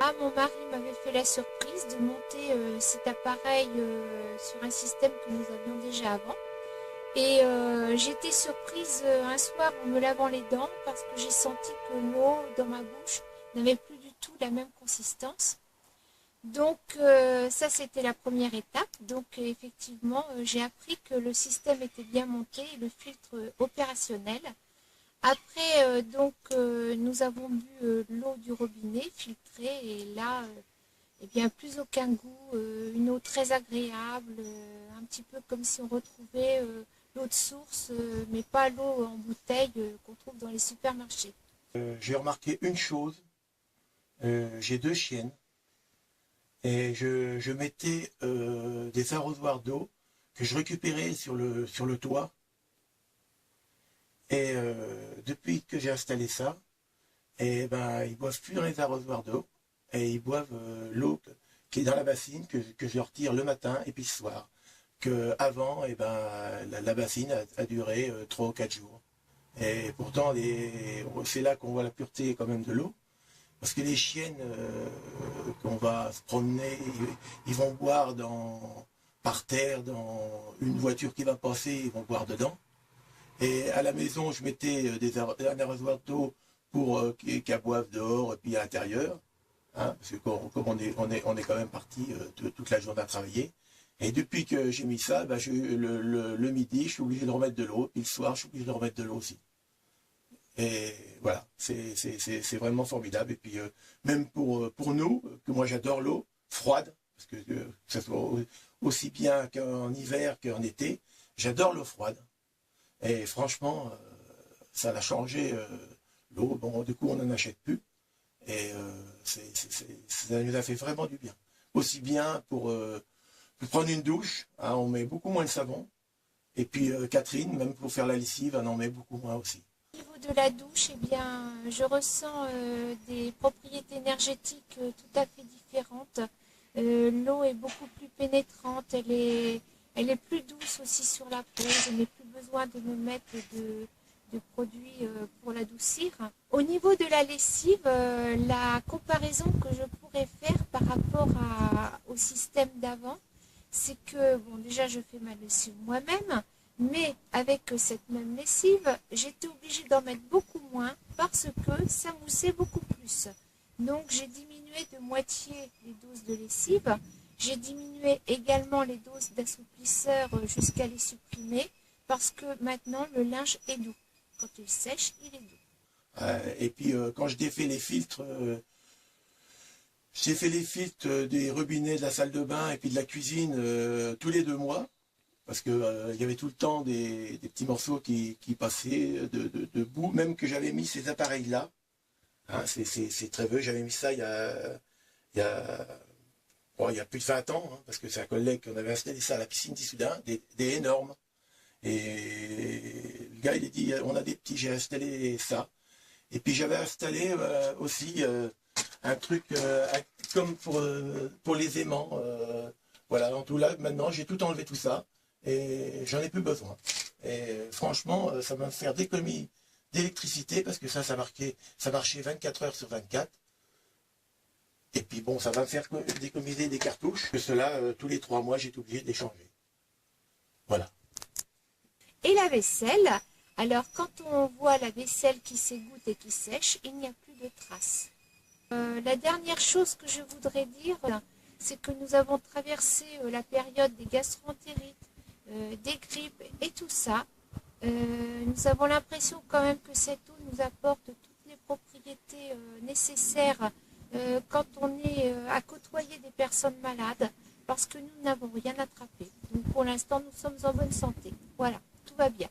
Ah, mon mari m'avait fait la surprise de monter cet appareil sur un système que nous avions déjà avant. Et j'étais surprise un soir en me lavant les dents parce que j'ai senti que l'eau dans ma bouche n'avait plus du tout la même consistance. Donc ça c'était la première étape. Donc effectivement j'ai appris que le système était bien monté et le filtre opérationnel. Après nous avons bu l'eau du robinet filtrée et là eh bien plus aucun goût, une eau très agréable, un petit peu comme si on retrouvait l'eau de source, mais pas l'eau en bouteille qu'on trouve dans les supermarchés. J'ai remarqué une chose, j'ai deux chiennes et je mettais des arrosoirs d'eau que je récupérais sur le toit. Et depuis que j'ai installé ça, et ben, ils boivent plus dans les arrosoirs d'eau et ils boivent l'eau qui est dans la bassine que je leur tire le matin et puis le soir. Que avant, et ben, la bassine a duré 3 ou 4 jours. Et pourtant, c'est là qu'on voit la pureté quand même de l'eau. Parce que les chiennes, qu'on va se promener, ils vont boire par terre, dans une voiture qui va passer, ils vont boire dedans. Et à la maison, je mettais un arrosoir d'eau pour qu'elles boivent dehors et puis à l'intérieur. Hein, parce que comme on est quand même parti toute la journée à travailler. Et depuis que j'ai mis ça, ben le midi, je suis obligé de remettre de l'eau. Puis le soir, je suis obligé de remettre de l'eau aussi. Et voilà, c'est vraiment formidable. Et puis même pour nous, que moi j'adore l'eau froide, parce que ça soit aussi bien qu'en hiver qu'en été, j'adore l'eau froide. Et franchement, ça a changé l'eau. Bon, du coup, on n'en achète plus. Et ça nous a fait vraiment du bien. Aussi bien pour prendre une douche, hein, on met beaucoup moins de savon. Et puis Catherine, même pour faire la lessive, elle en met beaucoup moins aussi. Au niveau de la douche, eh bien, je ressens des propriétés énergétiques tout à fait différentes. L'eau est beaucoup plus pénétrante, elle est plus douce aussi sur la peau. Je n'ai plus besoin de me mettre de produits pour l'adoucir. Au niveau de la lessive, la comparaison que je pourrais faire par rapport au système d'avant, c'est que, bon, déjà, je fais ma lessive moi-même, mais avec cette même lessive, j'étais obligée d'en mettre beaucoup moins parce que ça moussait beaucoup plus. Donc, j'ai diminué de moitié les doses de lessive. J'ai diminué également les doses d'assouplisseur jusqu'à les supprimer parce que maintenant, le linge est doux. Quand il sèche, il est doux. Et puis quand je défais les filtres, j'ai fait les filtres des robinets de la salle de bain et puis de la cuisine tous les 2 mois. Parce que il y avait tout le temps des petits morceaux qui passaient de boue, même que j'avais mis ces appareils-là. Hein, c'est très vieux, j'avais mis ça il y a, bon, il y a plus de 20 ans, hein, parce que c'est un collègue qu'on avait installé ça à la piscine d'Issoudun, des énormes. Et le gars, il a dit, on a des petits, j'ai installé ça. Et puis j'avais installé aussi un truc comme pour les aimants. Voilà, en tout là, maintenant, j'ai tout enlevé tout ça. Et j'en ai plus besoin. Et franchement, ça va me faire d'économie d'électricité parce que ça marchait 24 heures sur 24. Et puis bon, ça va me faire d'économiser des cartouches. Que cela, tous les 3 mois, j'ai été obligé de les changer. Voilà. Et la vaisselle, alors quand on voit la vaisselle qui s'égoutte et qui sèche, il n'y a plus de traces. La dernière chose que je voudrais dire, c'est que nous avons traversé la période des gastroentérites, des grippes et tout ça. Nous avons l'impression quand même que cette eau nous apporte toutes les propriétés nécessaires quand on est à côtoyer des personnes malades, parce que nous n'avons rien attrapé. Donc pour l'instant, nous sommes en bonne santé. Voilà, tout va bien.